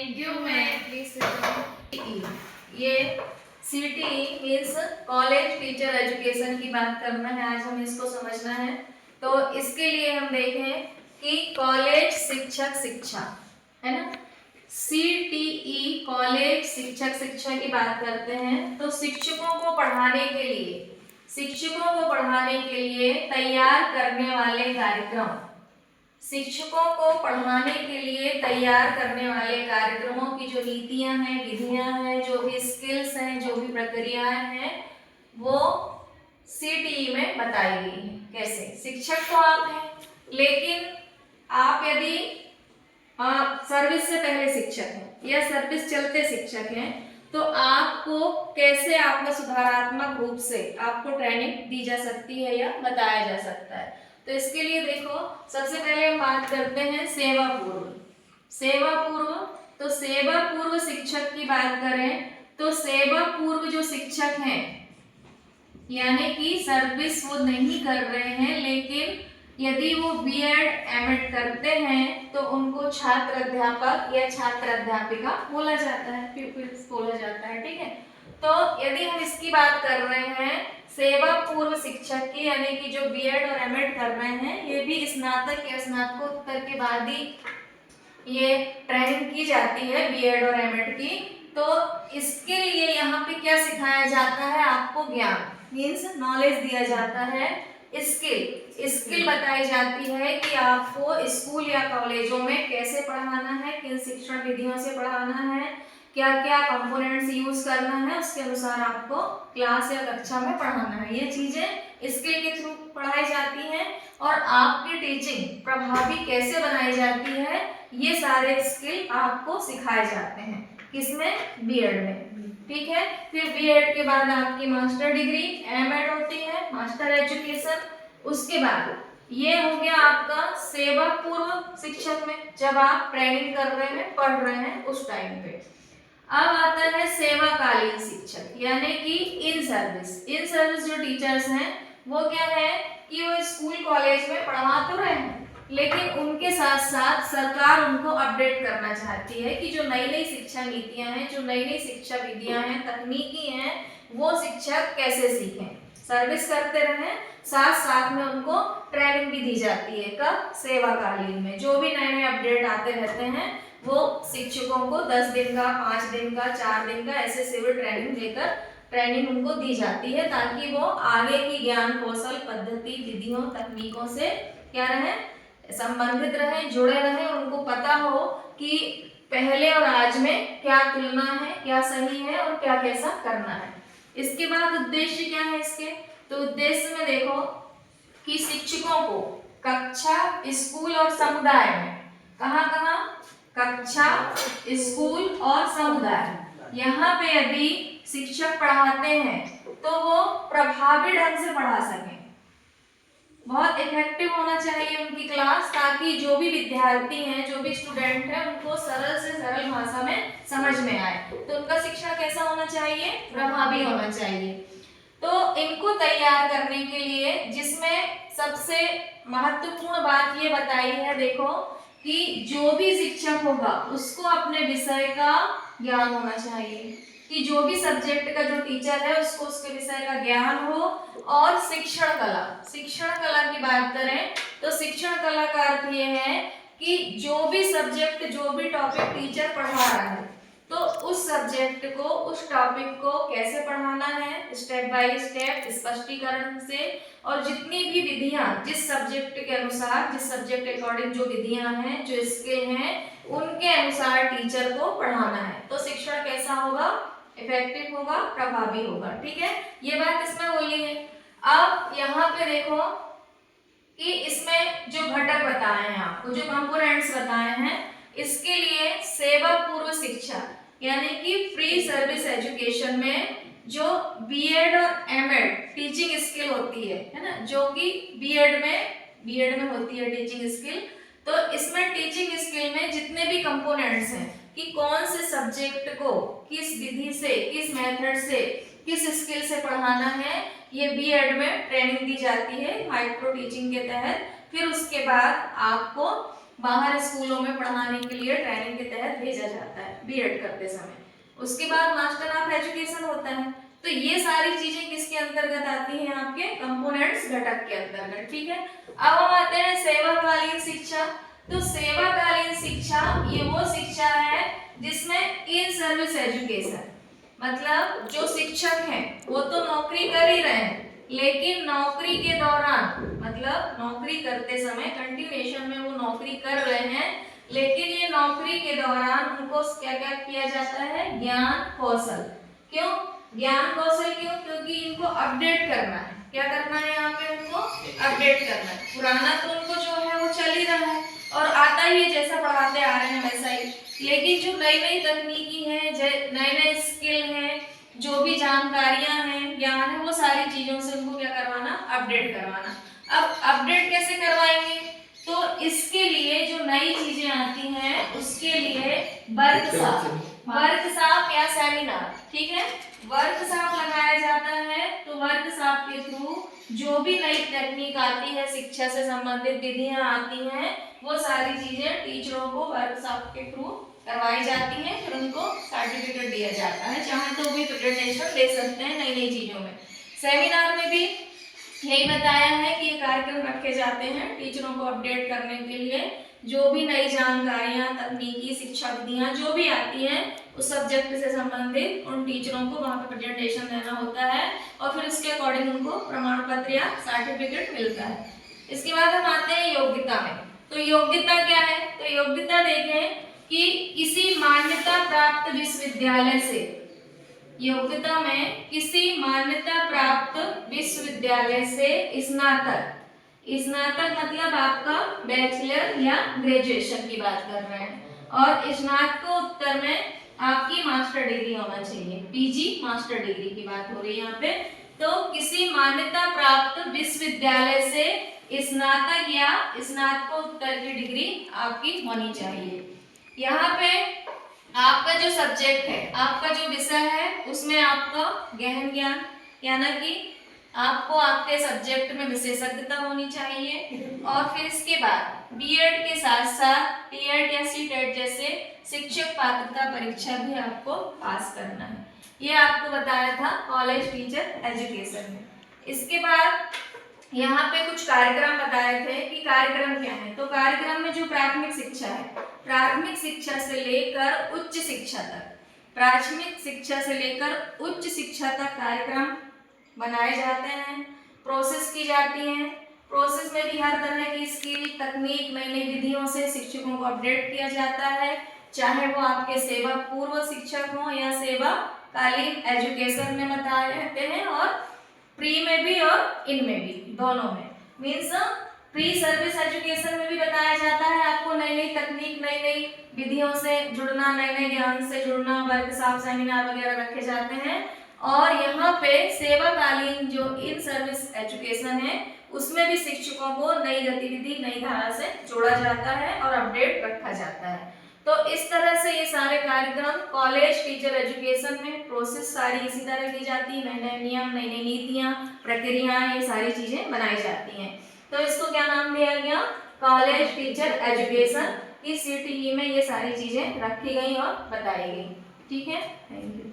Thank you ma'am. Please ये CTE means college teacher education की बात करना है, आज हमें इसको समझना है। तो इसके लिए हम देखें कि कॉलेज शिक्षक शिक्षा है ना, CTE कॉलेज शिक्षक शिक्षा की बात करते हैं। तो शिक्षकों को पढ़ाने के लिए तैयार करने वाले कार्यक्रम, शिक्षकों को पढ़ाने के लिए तैयार करने वाले कार्यक्रमों की जो नीतियां हैं, विधियां हैं, जो भी स्किल्स हैं, जो भी प्रक्रियाएं हैं, वो CTE में बताई गई है। कैसे? शिक्षक तो आप हैं, लेकिन आप यदि सर्विस से पहले शिक्षक हैं या सर्विस चलते शिक्षक हैं, तो आपको कैसे आप में सुधारात्मक रूप से आपको ट्रेनिंग दी जा सकती है या बताया जा सकता है। तो इसके लिए देखो, सबसे पहले हम बात करते हैं सेवा पूर्व। तो सेवा पूर्व शिक्षक की बात करें तो सेवा पूर्व जो शिक्षक हैं, यानी कि सर्विस वो नहीं कर रहे हैं, लेकिन यदि वो B.Ed M.Ed करते हैं तो उनको छात्र अध्यापक या छात्र अध्यापिका बोला जाता है, प्यूपिल्स बोला जाता है। ठीक है, तो यदि हम इसकी बात कर रहे हैं सेवा पूर्व शिक्षक की, यानी कि जो B.Ed और M.Ed कर रहे हैं, ये भी स्नातक या स्नातकोत्तर के बाद ही ये ट्रेनिंग की जाती है B.Ed और M.Ed की। तो इसके लिए यहाँ पे क्या सिखाया जाता है आपको? ज्ञान मीन्स नॉलेज दिया जाता है। स्किल बताई जाती है कि आपको स्कूल या कॉलेजों में कैसे पढ़ाना है, किन शिक्षण विधियों से पढ़ाना है, क्या क्या कंपोनेंट्स यूज करना है, उसके अनुसार आपको क्लास या कक्षा में पढ़ाना है। ये चीजें स्किल के थ्रू पढ़ाई जाती हैं। और आपकी टीचिंग प्रभावी कैसे बनाई जाती है, ये सारे स्किल आपको सिखाए जाते हैं। किसमें? B.Ed में। ठीक है, फिर B.Ed के बाद आपकी मास्टर डिग्री M.Ed होती है, मास्टर एजुकेशन। उसके बाद ये हो गया आपका सेवा पूर्व शिक्षक में, जब आप ट्रेनिंग कर रहे हैं, पढ़ रहे हैं उस टाइम पे। अब आता है सेवाकालीन शिक्षक, यानी कि इन सर्विस जो टीचर्स हैं, वो क्या है कि वो स्कूल कॉलेज में पढ़ा तो रहे हैं, लेकिन उनके साथ साथ सरकार उनको अपडेट करना चाहती है कि जो नई नई शिक्षा नीतियां हैं, जो नई नई शिक्षा विधियां हैं, तकनीकी हैं, वो शिक्षक कैसे सीखें। सर्विस करते रहें, साथ साथ में उनको ट्रेनिंग भी दी जाती है। कब? सेवाकालीन में। जो भी नए नए अपडेट आते रहते हैं, वो शिक्षकों को 10 दिन का, 5 दिन का, 4 दिन का ऐसे सिविल ट्रेनिंग देकर ट्रेनिंग उनको दी जाती है, ताकि वो आगे की ज्ञान कौशल पद्धति विधियों तकनीकों से क्या रहे, संबंधित रहे, जुड़े रहे। उनको पता हो कि पहले और आज में क्या तुलना है, क्या सही है और क्या कैसा करना है। इसके बाद उद्देश्य क्या है इसके? तो उद्देश्य में देखो कि शिक्षकों को कक्षा, स्कूल और समुदाय में, कहाँ कहाँ? कक्षा, स्कूल और समुदाय, यहाँ पे यदि शिक्षक पढ़ाते हैं तो वो प्रभावी ढंग से पढ़ा सकें, बहुत इफेक्टिव होना चाहिए उनकी क्लास, ताकि जो भी विद्यार्थी हैं, जो भी स्टूडेंट हैं, उनको सरल से सरल भाषा में समझ में आए। तो उनका शिक्षण कैसा होना चाहिए? प्रभावी होना चाहिए। तो इनको तैयार करने के लिए जिसमें सबसे महत्वपूर्ण बात ये बताई है, देखो कि जो भी शिक्षक होगा उसको अपने विषय का ज्ञान होना चाहिए, कि जो भी सब्जेक्ट का जो टीचर है उसको उसके विषय का ज्ञान हो। और शिक्षण कला की बात करें तो शिक्षण कला का अर्थ ये है कि जो भी सब्जेक्ट, जो भी टॉपिक टीचर पढ़ा रहा है, तो उस सब्जेक्ट को, उस टॉपिक को कैसे पढ़ाना है, स्टेप बाय स्टेप स्पष्टीकरण से, और जितनी भी विधियां जिस सब्जेक्ट के अनुसार, जिस सब्जेक्ट अकॉर्डिंग जो विधियां हैं, जो स्किल हैं, उनके अनुसार टीचर को पढ़ाना है। तो शिक्षण कैसा होगा? इफेक्टिव होगा, प्रभावी होगा। ठीक है, ये बात इसमें बोली है। अब यहाँ पे देखो कि इसमें जो घटक बताए हैं आपको, जो कंपोनेंट्स बताए हैं, इसके लिए सेवा पूर्व शिक्षा यानी कि फ्री सर्विस एजुकेशन में जो B.Ed और M.Ed टीचिंग स्किल होती है ना, जो कि B.Ed में होती है टीचिंग स्किल। तो इसमें टीचिंग स्किल में जितने भी कंपोनेंट्स हैं कि कौन से सब्जेक्ट को किस विधि से, किस मेथड से, किस स्किल से पढ़ाना है, ये B.Ed में ट्रेनिंग दी जाती है माइक्रो टीचिंग के तहत। फिर उसके बाद आपको बाहर स्कूलों में पढ़ाने के लिए ट्रेनिंग के तहत भेजा जाता है बीएड करते समय। उसके बाद मास्टर ऑफ एजुकेशन होता है। तो ये सारी चीजें किसके अंतर्गत आती हैं, आपके कंपोनेंट्स घटक के अंतर्गत, ठीक है। अब हम आते हैं सेवाकालीन शिक्षा। तो सेवाकालीन शिक्षा ये वो शिक्षा है जिसमें इन सर्विस एजुकेशन, मतलब जो शिक्षक हैं वो तो नौकरी कर ही रहे हैं, लेकिन नौकरी के दौरान, मतलब नौकरी करते समय कंटिन्यूएशन में वो नौकरी कर रहे हैं, लेकिन ये नौकरी के दौरान उनको क्या क्या किया जाता है, ज्ञान कौशल। क्यों ज्ञान कौशल, क्यों, क्योंकि इनको अपडेट करना है। क्या करना है यहाँ पे, उनको अपडेट करना है। पुराना तो उनको जो है वो चल ही रहा है और आता ही है, जैसा पढ़ाते आ रहे हैं वैसा ही, लेकिन जो नई नई तकनीकी है, नए नए स्किल हैं, जो भी जानकारियां हैं, ज्ञान है, वो सारी चीजों से उनको क्या करवाना, अपडेट करवाना। अब अपडेट कैसे करवाएंगे, तो इसके लिए जो नई चीजें आती हैं उसके लिए वर्कशॉप या सेमिनार, ठीक है, वर्कशॉप लगाया जाता है। तो वर्कशॉप के थ्रू जो भी नई टेक्निक आती है, शिक्षा से संबंधित विधियां आती हैं, वो सारी चीजें टीचरों को वर्कशॉप के थ्रू करवाई जाती है, फिर उनको सर्टिफिकेट दिया जाता है। चाहे तो भी प्रेजेंटेशन दे सकते हैं नई नई चीजों में। सेमिनार में भी यही बताया है कि ये कार्यक्रम रखे जाते हैं टीचरों को अपडेट करने के लिए, जो भी नई जानकारियां, तकनीकी शिक्षा विधियां जो भी आती हैं उस सब्जेक्ट से संबंधित उन टीचरों को वहां पे प्रेजेंटेशन देना होता है और फिर उसके अकॉर्डिंग उनको प्रमाण पत्र या सर्टिफिकेट मिलता है। इसके बाद हम आते हैं योग्यता में। तो योग्यता क्या है, तो योग्यता देखें कि किसी मान्यता प्राप्त विश्वविद्यालय से, योग्यता में किसी मान्यता प्राप्त विश्वविद्यालय से स्नातक, स्नातक मतलब आपका बैचलर या ग्रेजुएशन की बात कर रहे हैं, और स्नातकोत्तर में आपकी मास्टर डिग्री होना चाहिए, पीजी मास्टर डिग्री की बात हो रही है यहाँ पे। तो किसी मान्यता प्राप्त विश्वविद्यालय से स्नातक या स्नातकोत्तर की डिग्री आपकी होनी चाहिए। यहाँ पे आपका जो सब्जेक्ट है, आपका जो विषय है, उसमें आपका गहन ज्ञान, यानी कि आपको आपके सब्जेक्ट में विशेषज्ञता होनी चाहिए, और फिर इसके बाद बीएड के साथ साथ टीएड या सीटेट जैसे शिक्षक पात्रता परीक्षा भी आपको पास करना है। ये आपको बताया था कॉलेज टीचर एजुकेशन में। इसके बाद यहाँ पे कुछ कार्यक्रम बताए थे कि कार्यक्रम क्या है। तो कार्यक्रम में जो प्राथमिक शिक्षा है, प्राथमिक शिक्षा से लेकर उच्च शिक्षा तक, प्राथमिक शिक्षा से लेकर उच्च शिक्षा तक कार्यक्रम बनाए जाते हैं, प्रोसेस की जाती है। प्रोसेस में भी हर तरह की स्किल, तकनीक, नई नई विधियों से शिक्षकों को अपडेट किया जाता है, चाहे वो आपके सेवा पूर्व शिक्षक हों या सेवाकालीन एजुकेशन में बताए रहते हैं, और प्री में भी और इन में भी, दोनों में। मीन्स प्री सर्विस एजुकेशन में भी बताया जाता है आपको नई नई तकनीक, नई नई विधियों से जुड़ना, नए नए ज्ञान से जुड़ना, वर्कशॉप सेमिनार वगैरह रखे जाते हैं। और यहाँ पे सेवाकालीन जो इन सर्विस एजुकेशन है, उसमें भी शिक्षकों को नई गतिविधि, नई धारा से जोड़ा जाता है और अपडेट रखा जाता है। तो इस तरह से ये सारे कार्यक्रम कॉलेज टीचर एजुकेशन में प्रोसेस सारी इसी तरह की जाती है, नए नए नियम, नई नई नीतियाँ, प्रक्रियाएं, ये सारी चीजें बनाई जाती हैं। तो इसको क्या नाम दिया गया, कॉलेज टीचर एजुकेशन। इस सीटीई में ये सारी चीजें रखी गई और बताई गई। ठीक है, थैंक यू।